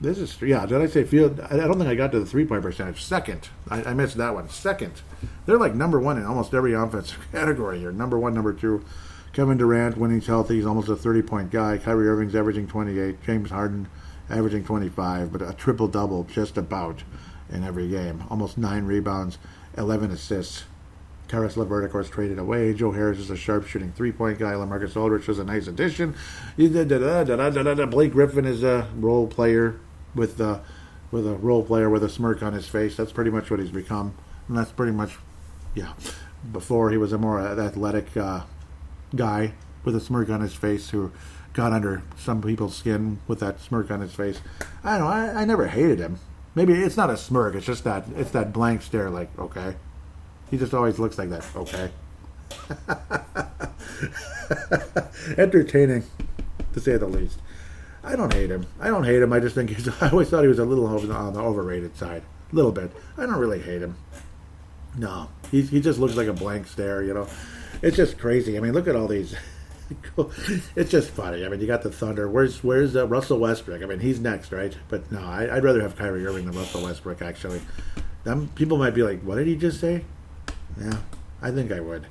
Did I say field? I don't think I got to the 3-point percentage. Second. I missed that one. Second. They're like number one in almost every offensive category here. Number one, number two. Kevin Durant, when he's healthy, he's almost a 30-point guy. Kyrie Irving's averaging 28. James Harden averaging 25. But a triple-double just about in every game. Almost 9 rebounds, 11 assists. Karis LeVert, of course, traded away. Joe Harris is a sharp-shooting 3-point guy. LaMarcus Aldridge was a nice addition. Blake Griffin is a role player with a smirk on his face. That's pretty much what he's become. And that's pretty much, yeah. Before, he was a more athletic guy with a smirk on his face who got under some people's skin with that smirk on his face. I don't know. I never hated him. Maybe it's not a smirk. It's just that blank stare like, okay. He just always looks like that. Okay. Entertaining, to say the least. I don't hate him. I just think I always thought he was a little on the overrated side. A little bit. I don't really hate him. No. He just looks like a blank stare, you know. It's just crazy. I mean, look at all these. It's just funny. I mean, you got the Thunder. Where's Russell Westbrook? I mean, he's next, right? But no, I'd rather have Kyrie Irving than Russell Westbrook, actually. People might be like, what did he just say? Yeah, I think I would.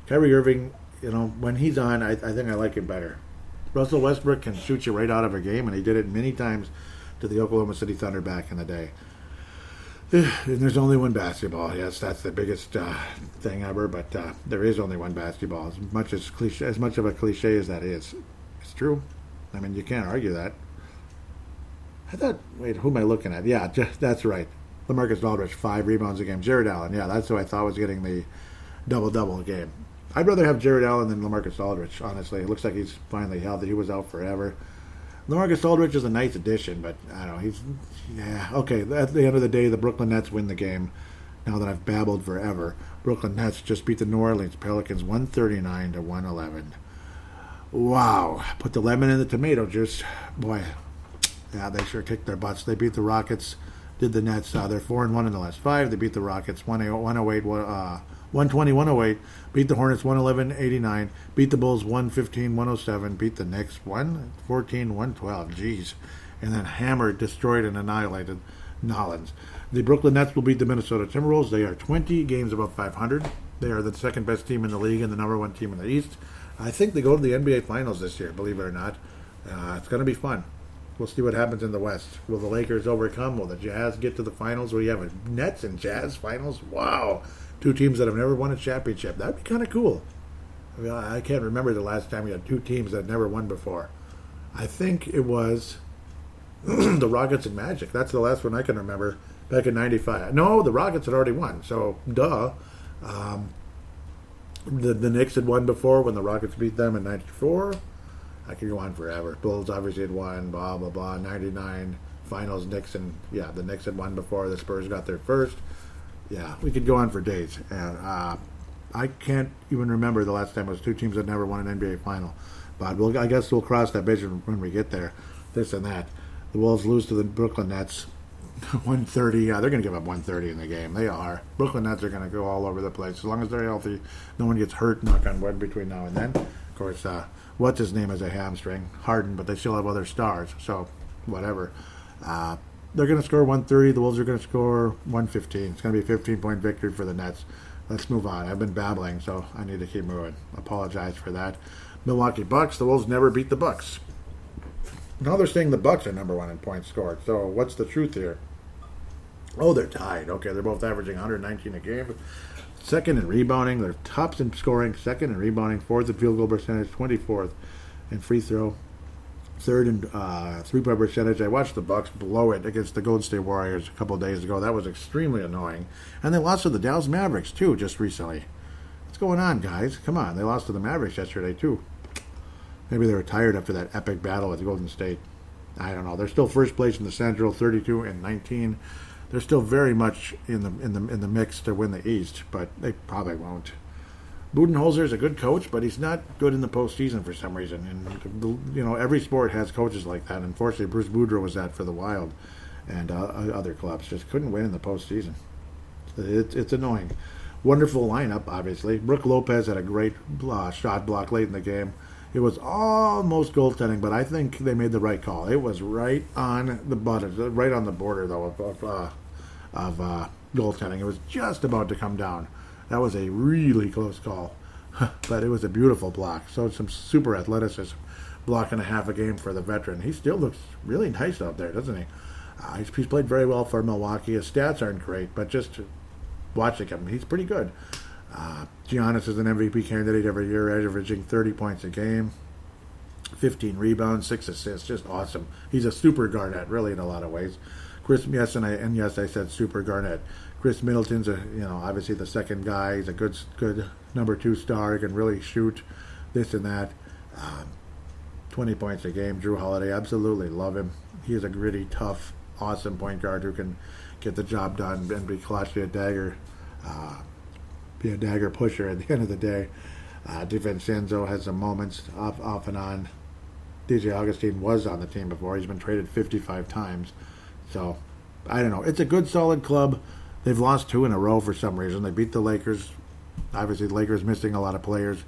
Kyrie Irving, when he's on, I think I like him better. Russell Westbrook can shoot you right out of a game, and he did it many times to the Oklahoma City Thunder back in the day. And there's only one basketball. Yes, that's the biggest thing ever, but there is only one basketball. As much of a cliche as that is, it's true. I mean, you can't argue that. Wait, who am I looking at? Yeah, that's right. LaMarcus Aldridge, 5 rebounds a game. Jared Allen, yeah, that's who I thought was getting the double-double a game. I'd rather have Jared Allen than LaMarcus Aldridge, honestly. It looks like he's finally healthy. He was out forever. LaMarcus Aldridge is a nice addition, but I don't know. Okay, at the end of the day, the Brooklyn Nets win the game. Now that I've babbled forever, Brooklyn Nets just beat the New Orleans Pelicans 139-111. Wow. Put the lemon in the tomato juice. Boy, yeah, they sure kicked their butts. They beat the Rockets, did the Nets. They're 4-1 in the last 5. They beat the Rockets 120-108. Beat the Hornets 111-89. Beat the Bulls 115-107. Beat the Knicks 114-112. Jeez. And then hammered, destroyed, and annihilated Nolans. The Brooklyn Nets will beat the Minnesota Timberwolves. They are 20 games above 500. They are the second best team in the league and the number 1 team in the East. I think they go to the NBA Finals this year, believe it or not. It's going to be fun. We'll see what happens in the West. Will the Lakers overcome? Will the Jazz get to the finals? Will you have a Nets and Jazz finals? Wow. 2 teams that have never won a championship. That'd be kind of cool. I mean, I can't remember the last time we had 2 teams that had never won before. I think it was the Rockets and Magic. That's the last one I can remember back in 95. No, the Rockets had already won, so duh. The Knicks had won before when the Rockets beat them in 94. I could go on forever. Bulls obviously had won, blah, blah, blah. 99 finals, Knicks, and the Knicks had won before. The Spurs got there first. Yeah, we could go on for days. And I can't even remember the last time it was 2 teams that never won an NBA final. But I guess we'll cross that bridge when we get there. This and that. The Wolves lose to the Brooklyn Nets 130. Yeah, they're going to give up 130 in the game. They are. Brooklyn Nets are going to go all over the place. As long as they're healthy, no one gets hurt, knock on wood, between now and then. Of course, what's his name has a hamstring? Harden, but they still have other stars. So, whatever. They're going to score 130. The Wolves are going to score 115. It's going to be a 15-point victory for the Nets. Let's move on. I've been babbling, so I need to keep moving. Apologize for that. Milwaukee Bucks. The Wolves never beat the Bucks. Now they're saying the Bucks are number 1 in points scored. So what's the truth here? Oh, they're tied. Okay, they're both averaging 119 a game. Second in rebounding. They're tops in scoring. Second in rebounding. 4th in field goal percentage. 24th in free throw. 3rd in three-point percentage. I watched the Bucks blow it against the Golden State Warriors a couple of days ago. That was extremely annoying. And they lost to the Dallas Mavericks, too, just recently. What's going on, guys? Come on. They lost to the Mavericks yesterday, too. Maybe they were tired after that epic battle with Golden State. I don't know. They're still first place in the Central, 32-19. They're still very much in the mix to win the East, but they probably won't. Budenholzer is a good coach, but he's not good in the postseason for some reason. And every sport has coaches like that. Unfortunately, Bruce Boudreau was that for the Wild, and other clubs just couldn't win in the postseason. It's annoying. Wonderful lineup, obviously. Brook Lopez had a great shot block late in the game. It was almost goaltending, but I think they made the right call. It was right on the button, right on the border, though, of goaltending. It was just about to come down. That was a really close call, but it was a beautiful block. So some super athleticism, block and a half a game for the veteran. He still looks really nice out there, doesn't he? He's played very well for Milwaukee. His stats aren't great, but just watching him, he's pretty good. Giannis is an MVP candidate every year, averaging 30 points a game, 15 rebounds, 6 assists, just awesome. He's a super Garnett, really, in a lot of ways. Yes, I said super Garnett. Chris Middleton's obviously the second guy. He's a good number 2 star. He can really shoot, this and that. 20 points a game. Drew Holiday, absolutely love him. He is a gritty, tough, awesome point guard who can get the job done and be clutch, be a dagger pusher at the end of the day. DiVincenzo has some moments off and on. DJ Augustine was on the team before. He's been traded 55 times. So, I don't know. It's a good, solid club. They've lost 2 in a row for some reason. They beat the Lakers. Obviously, the Lakers missing a lot of players.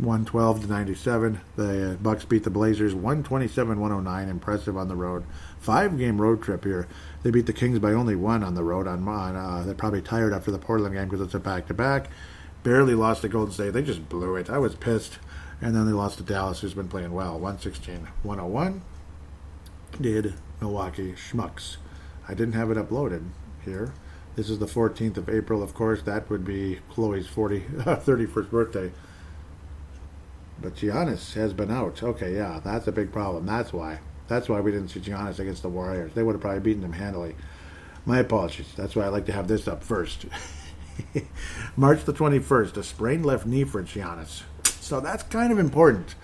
112-97. The Bucks beat the Blazers 127-109. Impressive on the road. 5-game road trip here. They beat the Kings by only 1 on the road. They're probably tired after the Portland game because it's a back-to-back. Barely lost to Golden State. They just blew it. I was pissed. And then they lost to Dallas, who's been playing well. 116-101. Did Milwaukee Schmucks. I didn't have it uploaded here. This is the 14th of April, of course. That would be Chloe's 31st birthday. But Giannis has been out. Okay, yeah, that's a big problem. That's why. That's why we didn't see Giannis against the Warriors. They would have probably beaten him handily. My apologies. That's why I like to have this up first. March the 21st, a sprained left knee for Giannis. So that's kind of important.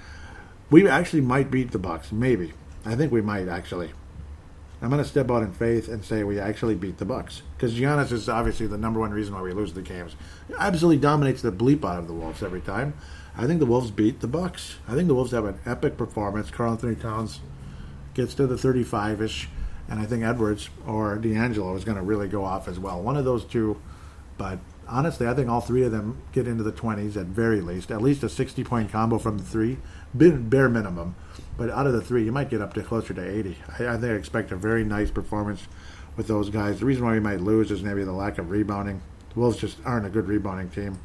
We actually might beat the Bucks. Maybe. I think we might, actually. I'm going to step out in faith and say we actually beat the Bucks. Because Giannis is obviously the number one reason why we lose the games. He absolutely dominates the bleep out of the Wolves every time. I think the Wolves beat the Bucks. I think the Wolves have an epic performance. Karl-Anthony Towns gets to the 35-ish. And I think Edwards or D'Angelo is going to really go off as well. One of those two. But honestly, I think all three of them get into the 20s at very least. At least a 60-point combo from the three. Bare minimum. But out of the three, you might get up to closer to 80. I think I expect a very nice performance with those guys. The reason why we might lose is maybe the lack of rebounding. The Wolves just aren't a good rebounding team.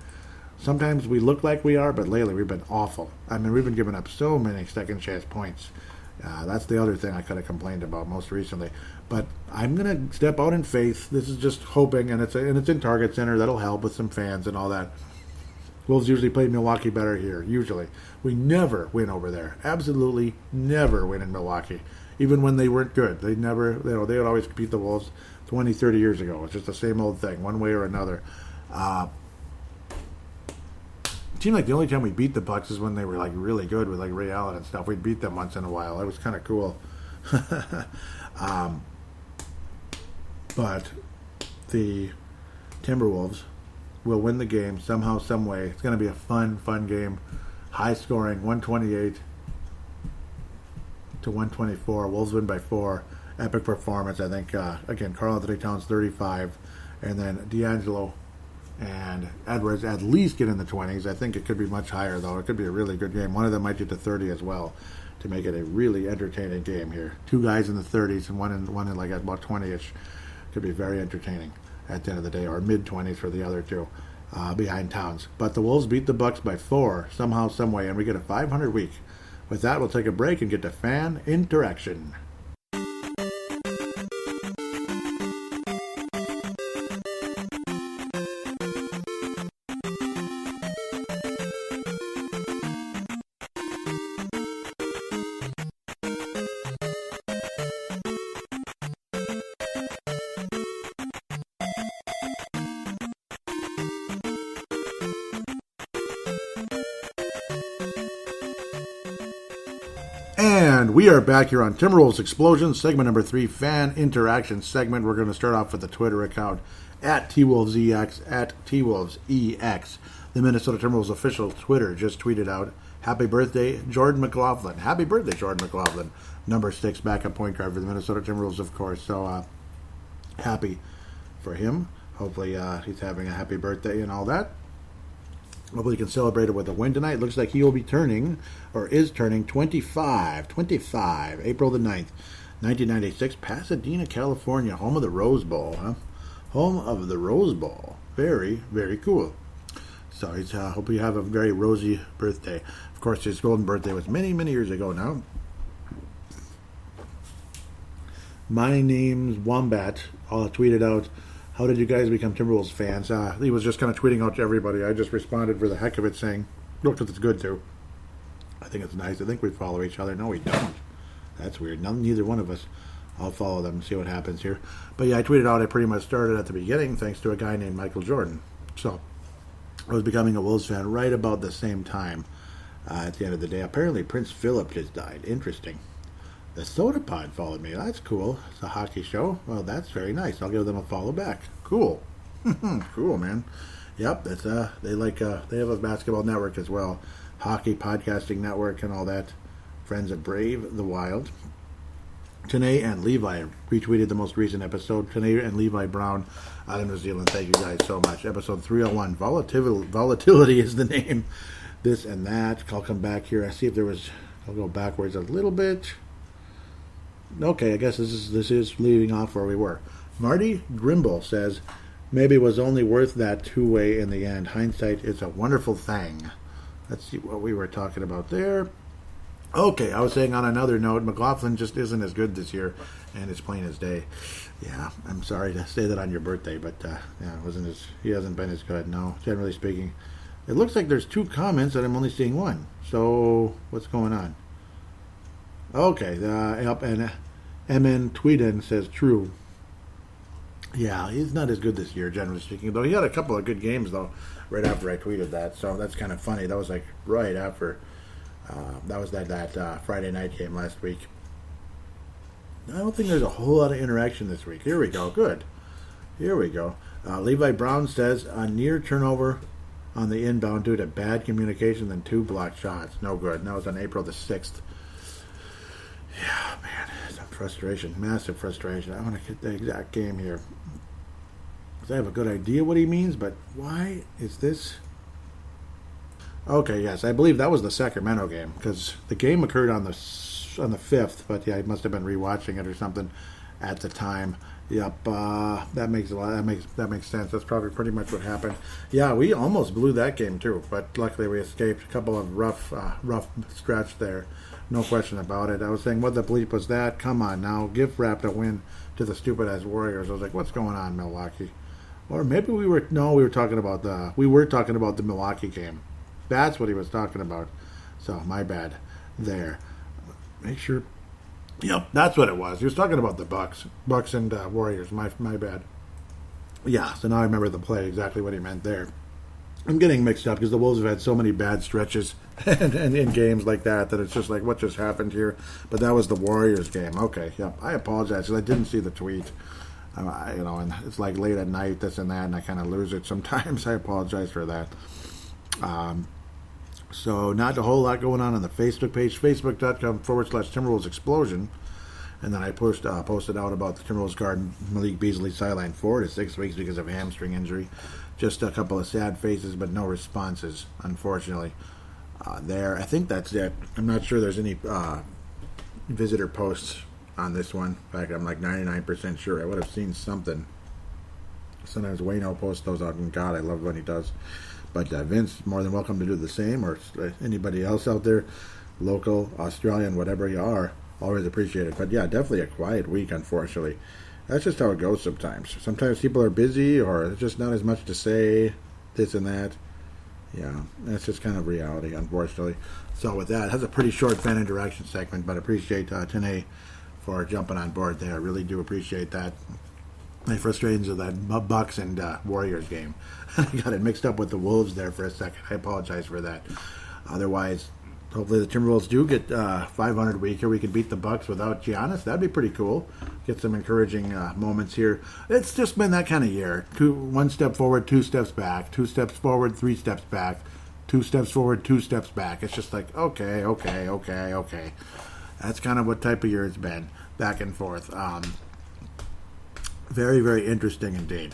Sometimes we look like we are, but lately we've been awful. I mean, we've been giving up so many second chance points. That's the other thing I could have complained about most recently. But I'm going to step out in faith. This is just hoping, and it's in Target Center. That'll help with some fans and all that. Wolves usually play Milwaukee better here, usually. We never win over there. Absolutely never win in Milwaukee. Even when they weren't good. They would always beat the Wolves 20, 30 years ago. It's just the same old thing, one way or another. It seemed like the only time we beat the Bucks is when they were like really good with like Ray Allen and stuff. We'd beat them once in a while. That was kind of cool. But the Timberwolves will win the game somehow, some way. It's going to be a fun game. High scoring, 128 to 124. Wolves win by 4. Epic performance, I think. Again, Karl-Anthony Towns 35, and then D'Angelo and Edwards at least get in the 20s. I think it could be much higher, though. It could be a really good game. One of them might get to 30 as well to make it a really entertaining game here. 2 guys in the 30s and one in like about 20ish. Could be very entertaining at the end of the day, or mid-20s for the other two behind Towns. But the Wolves beat the Bucks by 4 somehow, some way, and we get a 500 week. With that, we'll take a break and get to fan interaction. And we are back here on Timberwolves Explosion, segment number 3, fan interaction segment. We're going to start off with the Twitter account at TWolvesEX, at TWolvesEX. The Minnesota Timberwolves official Twitter just tweeted out, "Happy birthday, Jordan McLaughlin." Happy birthday, Jordan McLaughlin. Number 6 backup point guard for the Minnesota Timberwolves, of course. So happy for him. Hopefully he's having a happy birthday and all that. Hopefully he can celebrate it with a win tonight. Looks like he will be turning, or is turning, 25, April the 9th, 1996, Pasadena, California, home of the Rose Bowl, huh? Home of the Rose Bowl. Very, very cool. So he's hope you have a very rosy birthday. Of course, his golden birthday was many, many years ago now. My name's Wombat. I'll tweet it out. How did you guys become Timberwolves fans? He was just kind of tweeting out to everybody. I just responded for the heck of it, saying, look, because it's good too. I think it's nice. I think we follow each other. No, we don't. That's weird. Neither one of us. I'll follow them and see what happens here. But yeah, I tweeted out I pretty much started at the beginning thanks to a guy named Michael Jordan. So I was becoming a Wolves fan right about the same time at the end of the day. Apparently Prince Philip just died. Interesting. The Soda Pod followed me. That's cool. It's a hockey show. Well, that's very nice. I'll give them a follow back. Cool. Cool, man. Yep, that's they have a basketball network as well. Hockey podcasting network and all that. Friends of Brave the Wild. Tanae and Levi retweeted the most recent episode. Tanae and Levi Brown out of New Zealand. Thank you guys so much. Episode 301. Volatility is the name. this and that. I'll come back here. I see if there was. I'll go backwards a little bit. Okay, I guess this is leaving off where we were. Marty Grimble says, maybe it was only worth that two-way in the end. Hindsight is a wonderful thing. Let's see what we were talking about there. Okay, I was saying on another note, McLaughlin just isn't as good this year, and it's plain as day. Yeah, I'm sorry to say that on your birthday, but he hasn't been as good. No, generally speaking. It looks like there's 2 comments and I'm only seeing 1. So, what's going on? Okay, and MN Tweeden says true. Yeah, he's not as good this year, generally speaking. Though he had a couple of good games, though, right after I tweeted that. So that's kind of funny. That was like right after. That was that Friday night game last week. I don't think there's a whole lot of interaction this week. Here we go. Good. Here we go. Levi Brown says, a near turnover on the inbound due to bad communication and 2 blocked shots. No good. And that was on April the 6th. Yeah, man. Some frustration. Massive frustration. I want to get the exact game here. Because I have a good idea what he means, but why is this... Okay, yes, I believe that was the Sacramento game, because the game occurred on the 5th, but yeah, I must have been rewatching it or something at the time. Yep, that makes sense. That's probably pretty much what happened. Yeah, we almost blew that game too, but luckily we escaped. A couple of rough stretch there, no question about it. I was saying, what the bleep was that? Come on now, give Rapt a win to the stupid ass Warriors. I was like, what's going on, Milwaukee? Or maybe we were talking about the Milwaukee game. That's what he was talking about. So, my bad there. Make sure. Yep, that's what it was. He was talking about the Bucks and Warriors. My bad. Yeah, so now I remember the play, exactly what he meant there. I'm getting mixed up because the Wolves have had so many bad stretches and in games like that it's just like, what just happened here? But that was the Warriors game. Okay, yep. I apologize because I didn't see the tweet. And it's like late at night, this and that, and I kind of lose it sometimes. I apologize for that. So not a whole lot going on the Facebook page, facebook.com/Timberwolves Explosion. And then I posted out about the Timberwolves guard Malik Beasley sideline 4 to 6 weeks because of a hamstring injury. Just a couple of sad faces, but no responses, unfortunately. There, I think that's it. I'm not sure there's any visitor posts on this one. In fact, I'm like 99% sure I would have seen something. Sometimes Wayno posts those out, and God, I love when he does. But Vince, more than welcome to do the same, or anybody else out there, local, Australian, whatever you are, always appreciate it. But yeah, definitely a quiet week, unfortunately. That's just how it goes sometimes. Sometimes people are busy, or there's just not as much to say, this and that. Yeah, that's just kind of reality, unfortunately. So with that, it has a pretty short fan interaction segment, but I appreciate Tanae for jumping on board there. I really do appreciate that. My frustrations of that Bucks and Warriors game. I got it mixed up with the Wolves there for a second. I apologize for that. Otherwise, hopefully the Timberwolves do get 500 week here. We can beat the Bucks without Giannis. That'd be pretty cool. Get some encouraging moments here. It's just been that kind of year. 1 step forward, 2 steps back. 2 steps forward, 3 steps back. 2 steps forward, 2 steps back. It's just like, okay. That's kind of what type of year it's been. Back and forth. Very, very interesting indeed.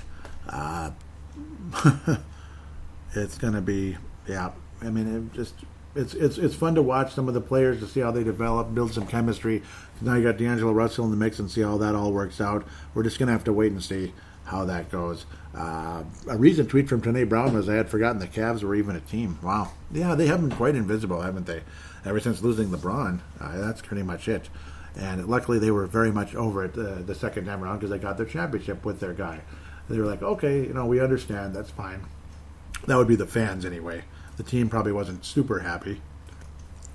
It's going to be, yeah. I mean, it's fun to watch some of the players to see how they develop, build some chemistry. Now you got D'Angelo Russell in the mix and see how that all works out. We're just going to have to wait and see how that goes. A recent tweet from Tanae Brown was, I had forgotten the Cavs were even a team. Wow. Yeah, they haven't been quite invisible, haven't they? Ever since losing LeBron. That's pretty much it. And luckily they were very much over it the second time around because they got their championship with their guy. They were like, okay, we understand. That's fine. That would be the fans anyway. The team probably wasn't super happy.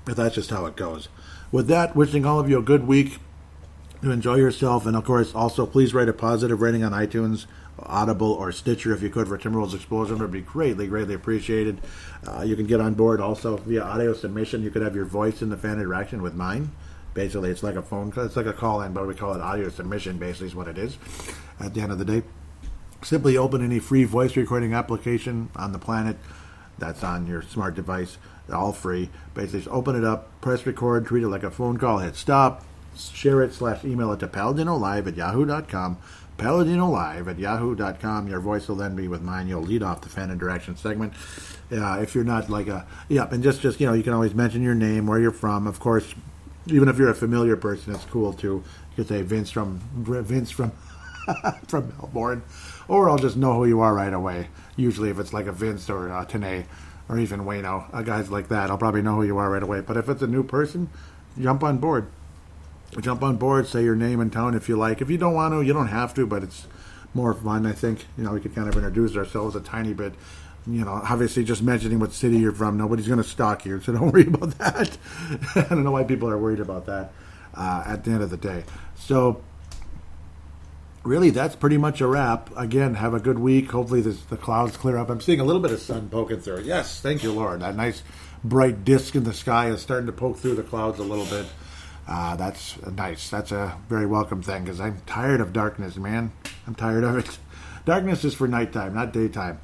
But that's just how it goes. With that, wishing all of you a good week. To enjoy yourself. And, of course, also please write a positive rating on iTunes, Audible, or Stitcher if you could for Timberwolves Explosion. It would be greatly, greatly appreciated. You can get on board also via audio submission. You could have your voice in the fan interaction with mine. Basically, it's like a phone call. It's like a call-in, but we call it audio submission, basically is what it is. At the end of the day, simply open any free voice recording application on the planet that's on your smart device. They're all free. Basically, just open it up, press record, treat it like a phone call, hit stop, share it /email it to Paladinolive@yahoo.com, Paladinolive at yahoo.com. Your voice will then be with mine. You'll lead off the fan interaction segment. If you're not like a... Yep, and just you can always mention your name, where you're from. Of course, even if you're a familiar person, it's cool too. You could say Vince from from Melbourne. Or I'll just know who you are right away. Usually if it's like a Vince or a Tanae or even Wayno, guys like that, I'll probably know who you are right away. But if it's a new person, jump on board. Jump on board, say your name and town if you like. If you don't want to, you don't have to, but it's more fun, I think. We could kind of introduce ourselves a tiny bit. Obviously just mentioning what city you're from. Nobody's going to stalk you, so don't worry about that. I don't know why people are worried about that at the end of the day. So, really, that's pretty much a wrap. Again, have a good week. Hopefully the clouds clear up. I'm seeing a little bit of sun poking through it. Yes, thank you, Lord. That nice bright disc in the sky is starting to poke through the clouds a little bit. That's nice. That's a very welcome thing because I'm tired of darkness, man. I'm tired of it. Darkness is for nighttime, not daytime.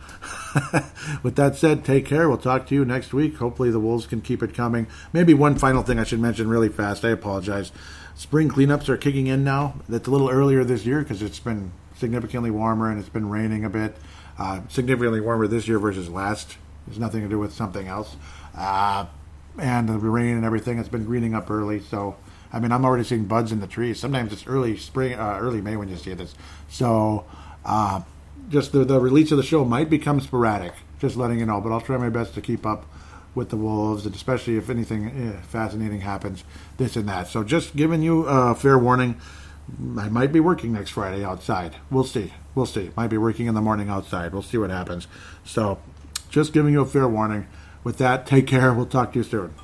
With that said, take care. We'll talk to you next week. Hopefully the Wolves can keep it coming. Maybe one final thing I should mention really fast. I apologize. Spring cleanups are kicking in now. That's a little earlier this year because it's been significantly warmer and it's been raining a bit. Significantly warmer this year versus last. There's nothing to do with something else. And the rain and everything, it's been greening up early. So, I'm already seeing buds in the trees. Sometimes it's early spring, early May when you see this. So, just the release of the show might become sporadic. Just letting you know. But I'll try my best to keep up with the Wolves, and especially if anything fascinating happens, this and that. So just giving you a fair warning, I might be working next Friday outside. We'll see. Might be working in the morning outside. We'll see what happens. So just giving you a fair warning. With that, take care. We'll talk to you soon.